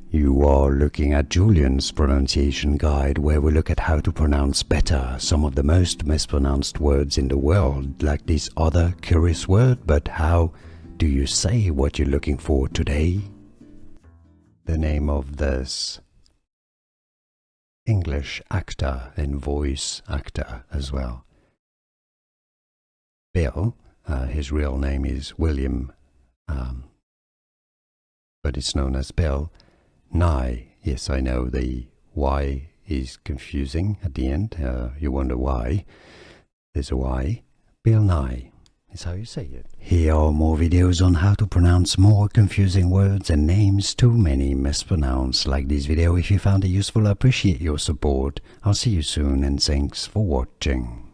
You are looking at Julian's pronunciation guide, where we look at how to pronounce better some of the most mispronounced words in the world, like this other curious word. But how do you say what you're looking for today? The name of this English actor and voice actor as well. Bill, his real name is William, but it's known as Bill Nighy. Yes, I know the Y is confusing at the end. You wonder why. There's a Y. Bill Nighy is how you say it. Here are more videos on how to pronounce more confusing words and names too many mispronounced. Like this video if you found it useful. I appreciate your support. I'll see you soon and thanks for watching.